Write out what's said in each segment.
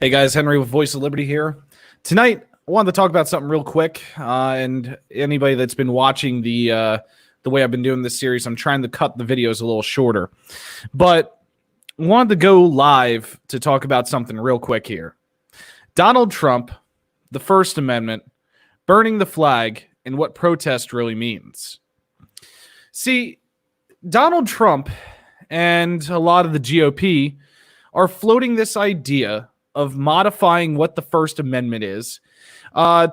Hey guys, Henry with Voice of Liberty here. Tonight, I wanted to talk about something real quick. And anybody that's been watching the way I've been doing this series, I'm trying to cut the videos a little shorter. But I wanted to go live to talk about something real quick here. Donald Trump, the First Amendment, burning the flag, and what protest really means. See, Donald Trump and a lot of the GOP are floating this idea of modifying what the First Amendment is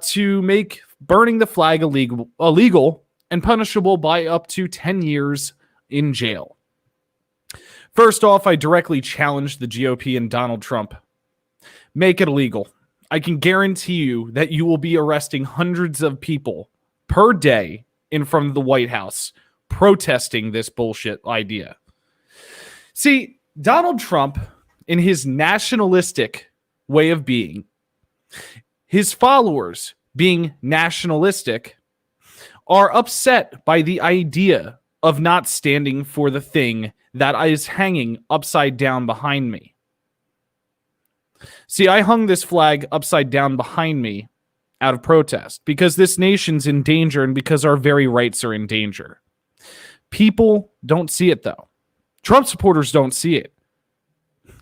to make burning the flag illegal and punishable by up to 10 years in jail. First off, I directly challenge the GOP and Donald Trump. Make it illegal. I can guarantee you that you will be arresting hundreds of people per day in front of the White House protesting this bullshit idea. See, Donald Trump, in his nationalistic way of being, his followers being nationalistic, are upset by the idea of not standing for the thing that is hanging upside down behind me. See, I hung this flag upside down behind me out of protest because this nation's in danger and because our very rights are in danger. People don't see it, though. Trump supporters don't see it.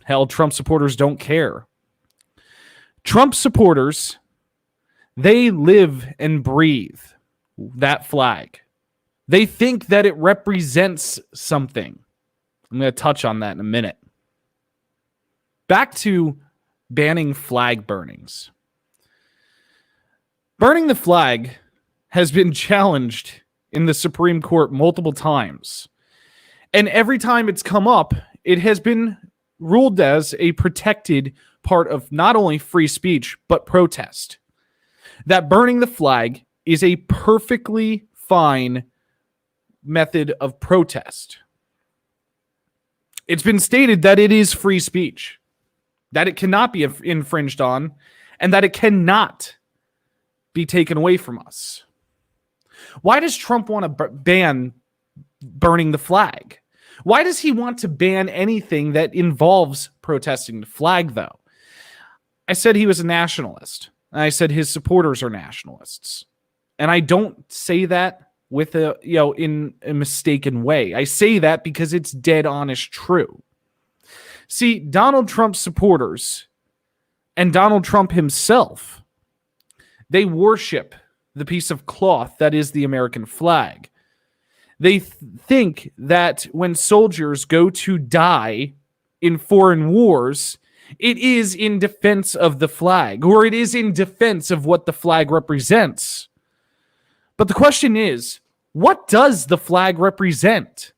Hell, Trump supporters don't care. Trump supporters, they live and breathe that flag. They think that it represents something. I'm going to touch on that in a minute. Back to banning flag burnings. Burning the flag has been challenged in the Supreme Court multiple times. And every time it's come up, it has been ruled as a protected part of not only free speech, but protest. That burning the flag is a perfectly fine method of protest. It's been stated that it is free speech, that it cannot be infringed on, and that it cannot be taken away from us. Why does Trump want to ban burning the flag? Why does he want to ban anything that involves protesting the flag, though? I said he was a nationalist. I said his supporters are nationalists. And I don't say that with in a mistaken way. I say that because it's dead honest true. See, Donald Trump's supporters and Donald Trump himself, they worship the piece of cloth that is the American flag. They think that when soldiers go to die in foreign wars, it is in defense of the flag, or it is in defense of what the flag represents. But the question is, what does the flag represent?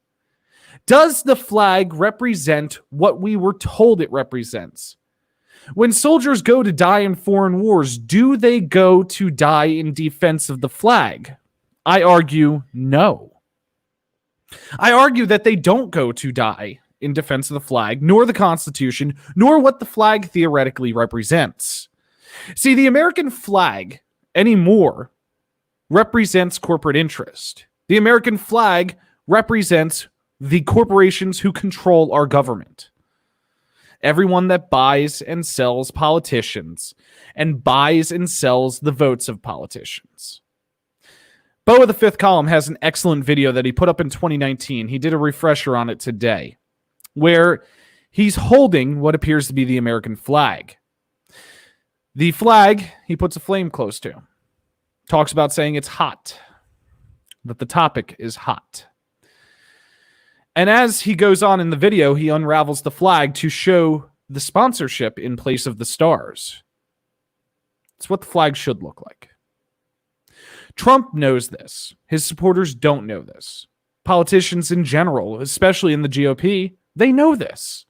Does the flag represent what we were told it represents? When soldiers go to die in foreign wars, do they go to die in defense of the flag? I argue no. I argue that they don't go to die in defense of the flag, nor the Constitution, nor what the flag theoretically represents. See, the American flag anymore represents corporate interest. The American flag represents the corporations who control our government. Everyone that buys and sells politicians and buys and sells the votes of politicians. Bo of the Fifth Column has an excellent video that he put up in 2019. He did a refresher on it today, where he's holding what appears to be the American flag. The flag, he puts a flame close to. Talks about saying it's hot, that the topic is hot. And as he goes on in the video, he unravels the flag to show the sponsorship in place of the stars. It's what the flag should look like. Trump knows this. His supporters don't know this. Politicians in general, especially in the GOP, they know this.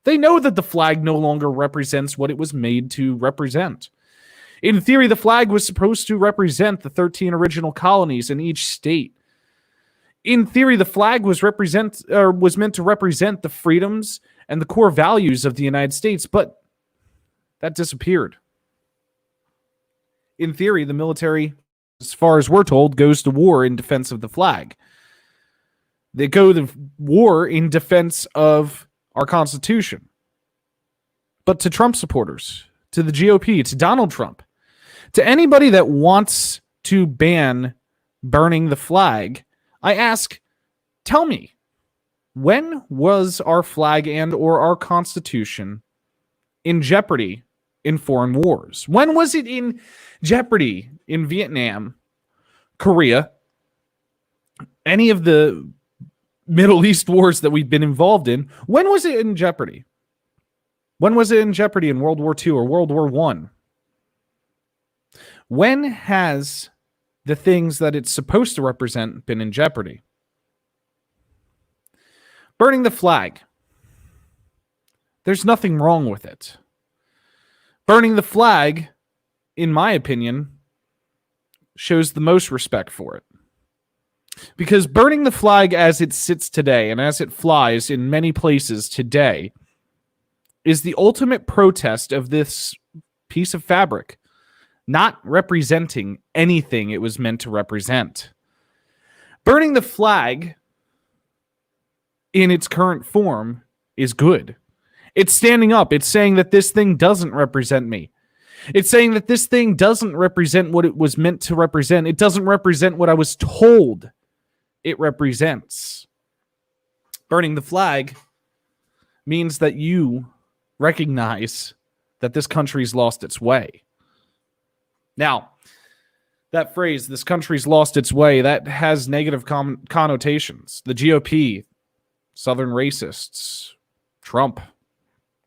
They know that the flag no longer represents what it was made to represent. In theory, the flag was supposed to represent the 13 original colonies in each state. In theory, the flag was meant to represent the freedoms and the core values of the United States, but that disappeared. In theory, the military, as far as we're told, goes to war in defense of the flag. They go to war in defense of our Constitution. But to Trump supporters, to the GOP, to Donald Trump, to anybody that wants to ban burning the flag, I ask, tell me, when was our flag and or our Constitution in jeopardy in foreign wars? When was it in jeopardy in Vietnam, Korea, any of the Middle East wars that we've been involved in? When was it in jeopardy? When was it in jeopardy in World War II or World War I? When has the things that it's supposed to represent been in jeopardy? Burning the flag. There's nothing wrong with it. Burning the flag, in my opinion, shows the most respect for it. Because burning the flag as it sits today and as it flies in many places today is the ultimate protest of this piece of fabric not representing anything it was meant to represent. Burning the flag in its current form is good. It's standing up. It's saying that this thing doesn't represent me. It's saying that this thing doesn't represent what it was meant to represent. It doesn't represent what I was told it represents. Burning the flag means that you recognize that this country's lost its way. Now, that phrase, this country's lost its way, that has negative connotations. The GOP, Southern racists, Trump,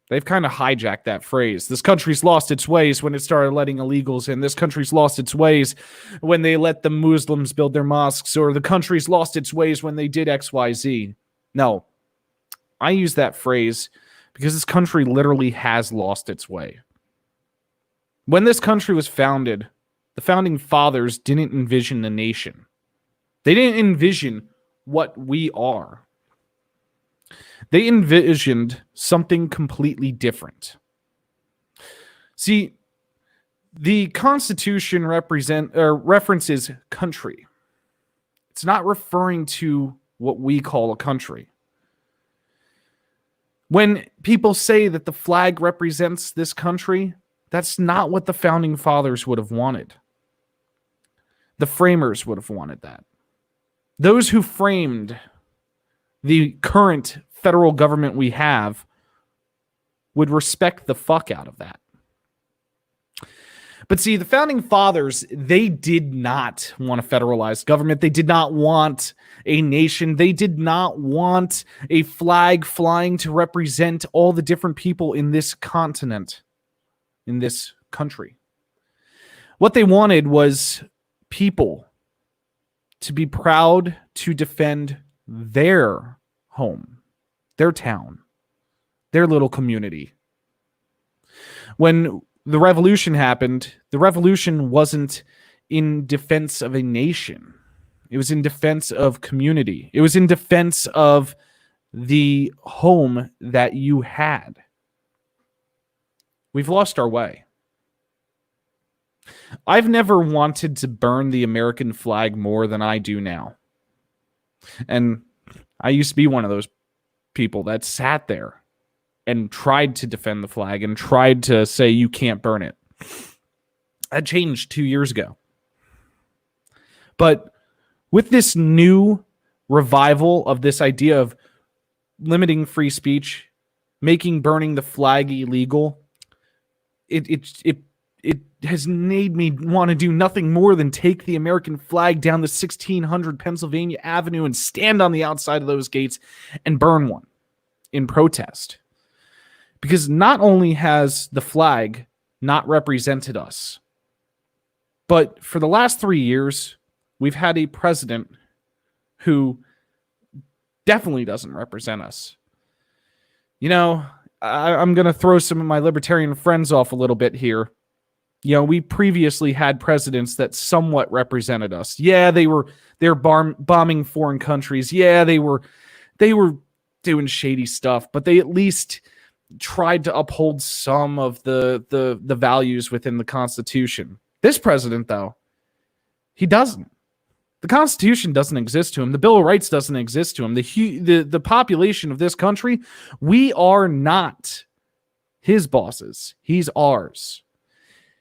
they've kind of hijacked that phrase. This country's lost its ways when it started letting illegals in. This country's lost its ways when they let the Muslims build their mosques, or the country's lost its ways when they did XYZ. No, I use that phrase because this country literally has lost its way. When this country was founded, the founding fathers didn't envision a nation. They didn't envision what we are. They envisioned something completely different. See, the Constitution references country. It's not referring to what we call a country. When people say that the flag represents this country, that's not what the founding fathers would have wanted. The framers would have wanted that. Those who framed the current federal government we have would respect the fuck out of that. But see, the founding fathers, they did not want a federalized government. They did not want a nation. They did not want a flag flying to represent all the different people in this continent, in this country. What they wanted was people to be proud to defend their home, their town, their little community. When the revolution happened, the revolution wasn't in defense of a nation. It was in defense of community. It was in defense of the home that you had. We've lost our way. I've never wanted to burn the American flag more than I do now. And I used to be one of those people that sat there and tried to defend the flag and tried to say you can't burn it. That changed 2 years ago. But with this new revival of this idea of limiting free speech, making burning the flag illegal, it has made me want to do nothing more than take the American flag down the 1600 Pennsylvania Avenue and stand on the outside of those gates and burn one in protest. Because not only has the flag not represented us, but for the last 3 years, we've had a president who definitely doesn't represent us. You know, I'm going to throw some of my libertarian friends off a little bit here. You know, we previously had presidents that somewhat represented us. Yeah, they were bombing foreign countries. Yeah, they were doing shady stuff, but they at least tried to uphold some of the values within the Constitution. This president, though, he doesn't. The Constitution doesn't exist to him. The Bill of Rights doesn't exist to him. The population of this country, we are not his bosses. He's ours.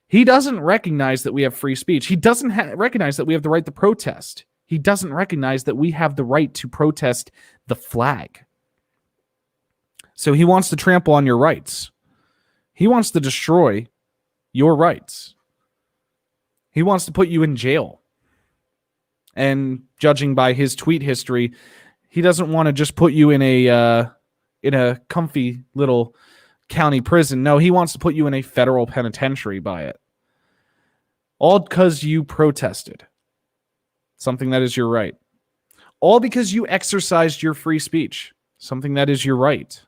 He doesn't recognize that we have free speech. He doesn't recognize that we have the right to protest. He doesn't recognize that we have the right to protest the flag. So he wants to trample on your rights. He wants to destroy your rights. He wants to put you in jail. And judging by his tweet history, he doesn't want to just put you in a comfy little county prison. No, he wants to put you in a federal penitentiary by it. All because you protested something that is your right. All because you exercised your free speech, something that is your right.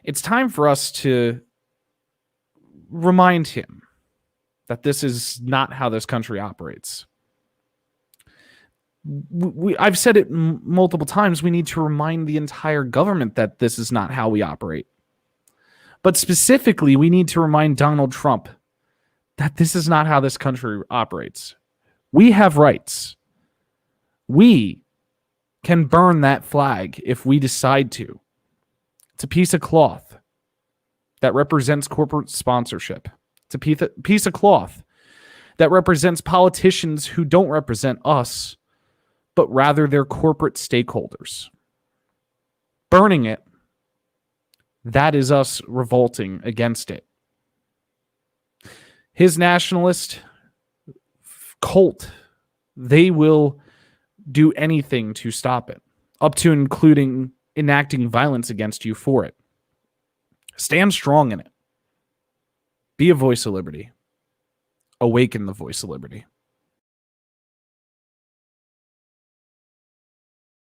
It's time for us to remind him that this is not how this country operates. I've said it multiple times. We need to remind the entire government that this is not how we operate. But specifically, we need to remind Donald Trump that this is not how this country operates. We have rights. We can burn that flag if we decide to. It's a piece of cloth that represents corporate sponsorship. It's a piece of cloth that represents politicians who don't represent us, but rather their corporate stakeholders. Burning it, that is us revolting against it. His nationalist cult, they will do anything to stop it, up to including enacting violence against you for it. Stand strong in it. Be a voice of liberty. Awaken the voice of liberty.